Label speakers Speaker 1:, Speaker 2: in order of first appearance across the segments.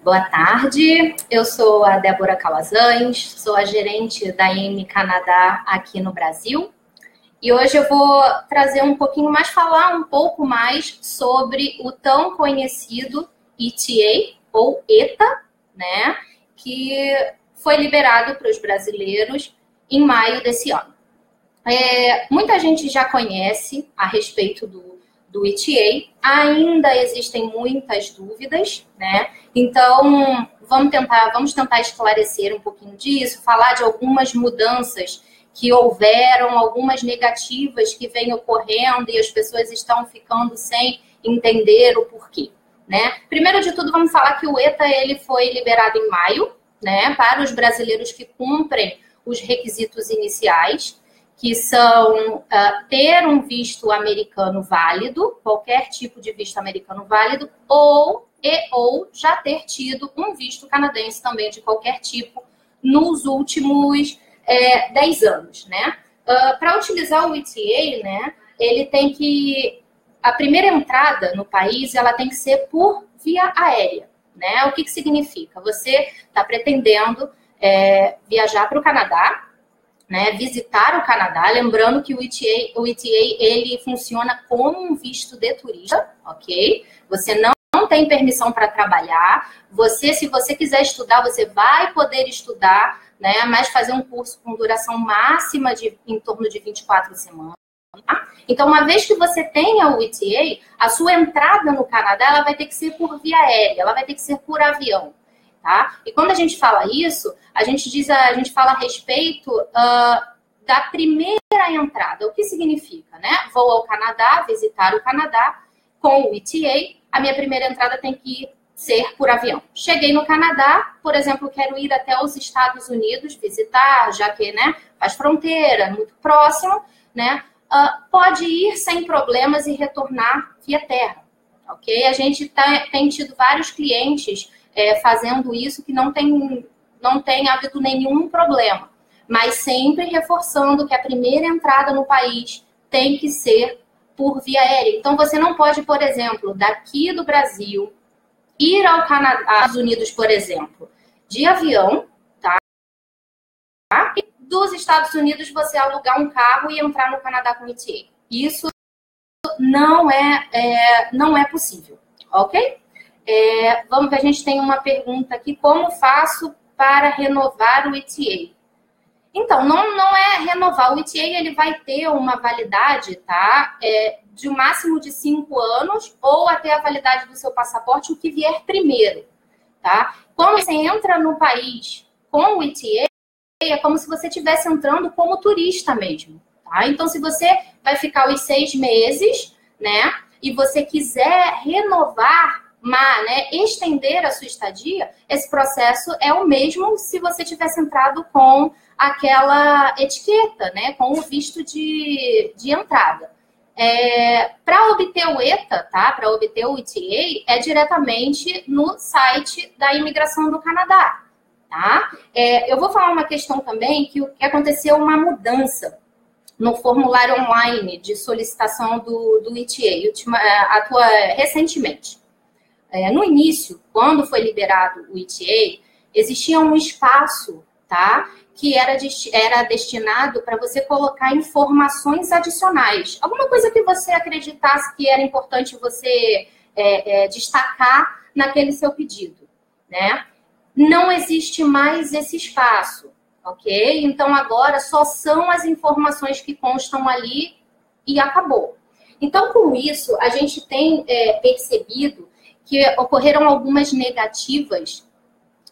Speaker 1: Boa tarde, eu sou a Débora Calazans, sou a gerente da IME Canadá aqui no Brasil. E hoje eu vou trazer falar um pouco mais sobre o tão conhecido ETA, ou ETA, né, que foi liberado para os brasileiros em maio desse ano. Muita gente já conhece a respeito do ETA, ainda existem muitas dúvidas, né? Então, vamos tentar esclarecer um pouquinho disso, falar de algumas mudanças que houveram, algumas negativas que vêm ocorrendo e as pessoas estão ficando sem entender o porquê, né? Primeiro de tudo, vamos falar que o ETA ele foi liberado em maio, né, para os brasileiros que cumprem os requisitos iniciais, que são ter um visto americano válido, qualquer tipo de visto americano válido, ou já ter tido um visto canadense também de qualquer tipo nos últimos 10 anos, né? Para utilizar o ETA, né, ele tem que... A primeira entrada no país, ela tem que ser por via aérea, né? O que significa? Você está pretendendo viajar para o Canadá, né, visitar o Canadá, lembrando que o ETA ele funciona como um visto de turista, ok? Você não tem permissão para trabalhar, se você quiser estudar, você vai poder estudar, né, mas fazer um curso com duração máxima em torno de 24 semanas. Tá? Então, uma vez que você tenha o ETA, a sua entrada no Canadá ela vai ter que ser por via aérea, ela vai ter que ser por avião. Tá? E quando a gente fala isso, a gente fala a respeito da primeira entrada. O que significa, né? Vou ao Canadá, visitar o Canadá com o ETA, a minha primeira entrada tem que ser por avião. Cheguei no Canadá, por exemplo, quero ir até os Estados Unidos visitar, já que, né, faz fronteira, muito próximo, né? Pode ir sem problemas e retornar via terra, ok? A gente tem tido vários clientes fazendo isso que não tem havido nenhum problema, mas sempre reforçando que a primeira entrada no país tem que ser por via aérea. Então, você não pode, por exemplo, daqui do Brasil, ir ao Canadá, Estados Unidos, por exemplo, de avião, tá? E dos Estados Unidos, você alugar um carro e entrar no Canadá com ETA. Isso não é possível, ok? Vamos ver, a gente tem uma pergunta aqui. Como faço para renovar o ETA? Então, não é renovar. O ETA ele vai ter uma validade, tá? De um máximo de 5 anos ou até a validade do seu passaporte, o que vier primeiro, tá? Quando você entra no país com o ETA, é como se você estivesse entrando como turista mesmo, tá? Então, se você vai ficar os 6 meses, né? E você quiser renovar, né, estender a sua estadia, esse processo é o mesmo se você tivesse entrado com aquela etiqueta, né, com o visto de entrada. Para obter o ETA, tá, para obter o ETA, é diretamente no site da imigração do Canadá, tá? Eu vou falar uma questão também que aconteceu uma mudança no formulário online de solicitação do ETA, recentemente. No início, quando foi liberado o ETA, existia um espaço, tá, que era destinado para você colocar informações adicionais. Alguma coisa que você acreditasse que era importante você destacar naquele seu pedido, né? Não existe mais esse espaço, ok? Então, agora só são as informações que constam ali e acabou. Então, com isso, a gente tem percebido que ocorreram algumas negativas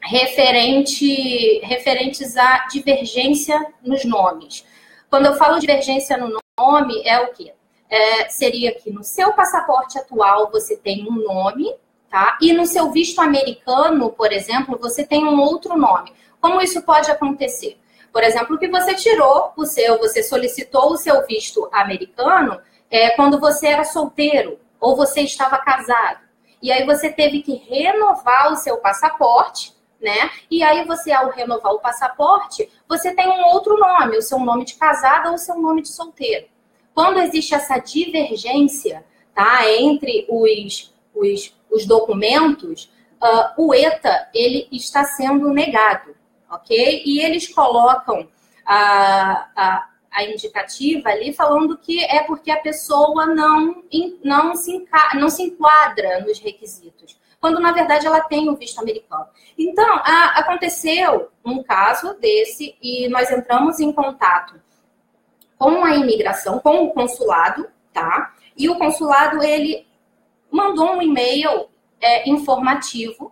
Speaker 1: referentes à divergência nos nomes. Quando eu falo divergência no nome, é o quê? Seria que no seu passaporte atual você tem um nome, tá? E no seu visto americano, por exemplo, você tem um outro nome. Como isso pode acontecer? Por exemplo, que você você solicitou o seu visto americano quando você era solteiro ou você estava casado. E aí você teve que renovar o seu passaporte, né? E aí você, ao renovar o passaporte, você tem um outro nome, o seu nome de casada ou o seu nome de solteiro. Quando existe essa divergência, tá, entre os documentos, o ETA, ele está sendo negado, ok? E eles colocam a indicativa ali falando que é porque a pessoa não se enquadra nos requisitos, quando na verdade ela tem o visto americano. Então, aconteceu um caso desse e nós entramos em contato com a imigração, com o consulado, tá? E o consulado, ele mandou um e-mail informativo,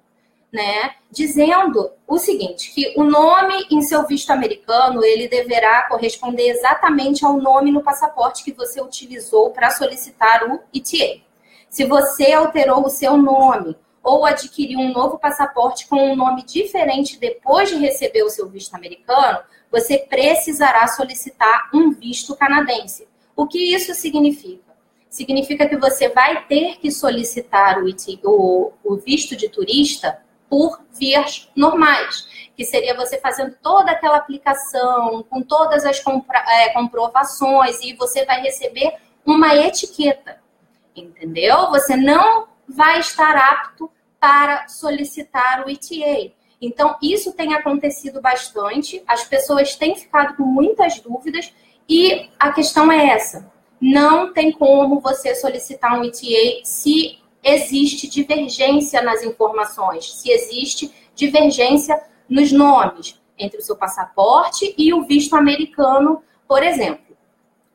Speaker 1: né, dizendo o seguinte, que o nome em seu visto americano, ele deverá corresponder exatamente ao nome no passaporte que você utilizou para solicitar o ETA. Se você alterou o seu nome ou adquiriu um novo passaporte com um nome diferente depois de receber o seu visto americano, você precisará solicitar um visto canadense. O que isso significa? Significa que você vai ter que solicitar o visto de turista por vias normais, que seria você fazendo toda aquela aplicação, com todas as comprovações, e você vai receber uma etiqueta, entendeu? Você não vai estar apto para solicitar o ETA. Então, isso tem acontecido bastante, as pessoas têm ficado com muitas dúvidas, e a questão é essa: não tem como você solicitar um ETA se existe divergência nas informações, se existe divergência nos nomes entre o seu passaporte e o visto americano, por exemplo.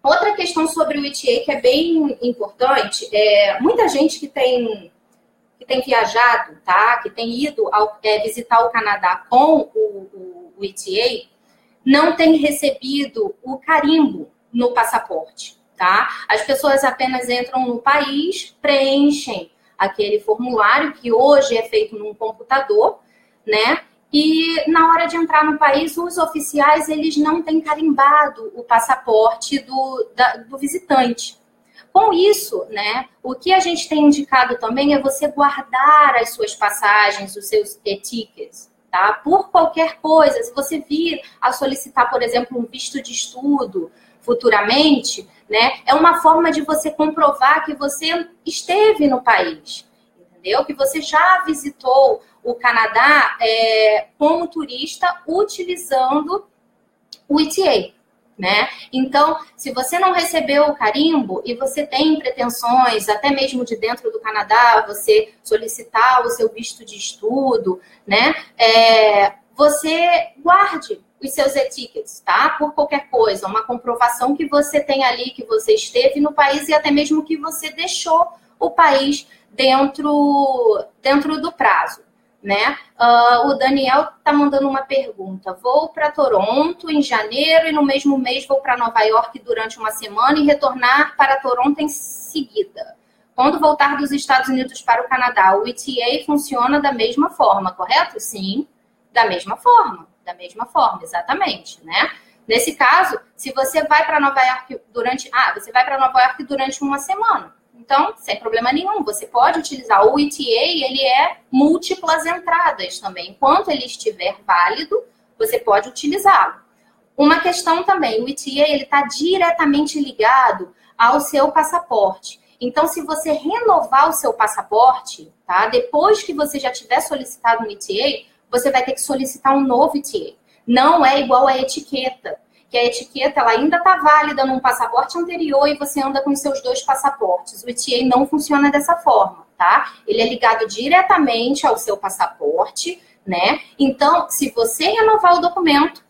Speaker 1: Outra questão sobre o ETA que é bem importante, muita gente que tem viajado, tá? Que tem ido visitar o Canadá com o ETA, não tem recebido o carimbo no passaporte, tá? As pessoas apenas entram no país, preenchem aquele formulário que hoje é feito num computador, né? E na hora de entrar no país, os oficiais, eles não têm carimbado o passaporte do visitante. Com isso, né, o que a gente tem indicado também é você guardar as suas passagens, os seus tickets, tá? Por qualquer coisa, se você vir a solicitar, por exemplo, um visto de estudo futuramente, né, é uma forma de você comprovar que você esteve no país, entendeu? Que você já visitou o Canadá como turista utilizando o ETA. Né? Então, se você não recebeu o carimbo e você tem pretensões, até mesmo de dentro do Canadá, você solicitar o seu visto de estudo, né? Você guarde os seus e-tickets, tá? Por qualquer coisa, uma comprovação que você tem ali, que você esteve no país e até mesmo que você deixou o país dentro do prazo. Né? O Daniel está mandando uma pergunta. Vou para Toronto em janeiro e no mesmo mês vou para Nova York durante uma semana e retornar para Toronto em seguida. Quando voltar dos Estados Unidos para o Canadá, o ETA funciona da mesma forma, correto? Sim, da mesma forma, exatamente, né? Nesse caso, se você vai para Nova York durante uma semana, então, sem problema nenhum, você pode utilizar o ETA, ele é múltiplas entradas também. Enquanto ele estiver válido, você pode utilizá-lo. Uma questão também, o ETA ele está diretamente ligado ao seu passaporte. Então, se você renovar o seu passaporte, tá? Depois que você já tiver solicitado um ETA, você vai ter que solicitar um novo ETA. Não é igual a etiqueta, que a etiqueta ela ainda está válida num passaporte anterior e você anda com os seus dois passaportes. O ETA não funciona dessa forma, tá? Ele é ligado diretamente ao seu passaporte, né? Então, se você renovar o documento,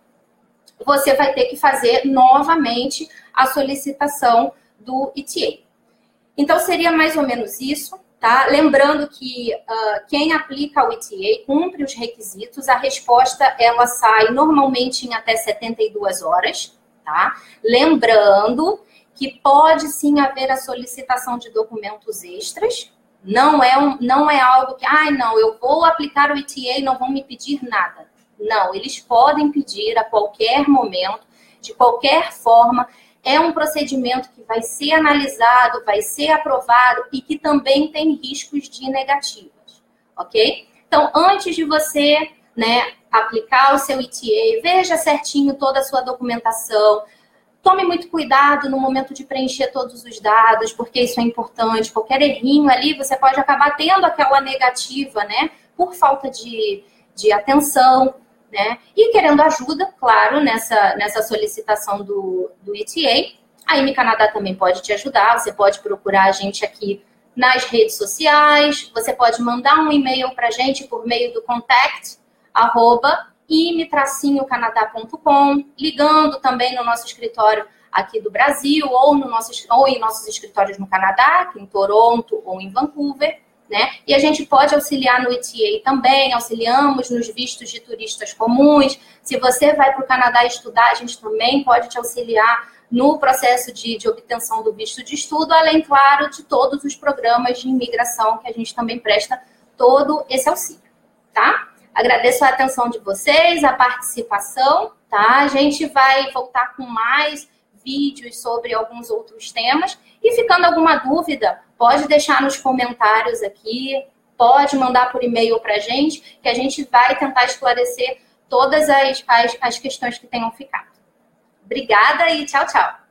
Speaker 1: você vai ter que fazer novamente a solicitação do ETA. Então, seria mais ou menos isso, tá? Lembrando que quem aplica o ETA cumpre os requisitos, a resposta ela sai normalmente em até 72 horas, tá? Lembrando que pode sim haver a solicitação de documentos extras, não é algo que, eu vou aplicar o ETA e não vão me pedir nada. Não, eles podem pedir a qualquer momento, de qualquer forma. É um procedimento que vai ser analisado, vai ser aprovado e que também tem riscos de negativas, ok? Então, antes de você, né, aplicar o seu ETA, veja certinho toda a sua documentação. Tome muito cuidado no momento de preencher todos os dados, porque isso é importante. Qualquer errinho ali, você pode acabar tendo aquela negativa, né, por falta de atenção, né? E querendo ajuda, claro, nessa solicitação do ETA. A IME Canadá também pode te ajudar, você pode procurar a gente aqui nas redes sociais, você pode mandar um e-mail para a gente por meio do contact@ime-canadá.com, ligando também no nosso escritório aqui do Brasil ou em nossos escritórios no Canadá, aqui em Toronto ou em Vancouver, né? E a gente pode auxiliar no ETA também, auxiliamos nos vistos de turistas comuns. Se você vai para o Canadá estudar, a gente também pode te auxiliar no processo de obtenção do visto de estudo, além, claro, de todos os programas de imigração que a gente também presta todo esse auxílio, tá? Agradeço a atenção de vocês, a participação, tá? A gente vai voltar com mais vídeos sobre alguns outros temas. E ficando alguma dúvida, pode deixar nos comentários aqui, pode mandar por e-mail para a gente, que a gente vai tentar esclarecer todas as questões que tenham ficado. Obrigada e tchau, tchau.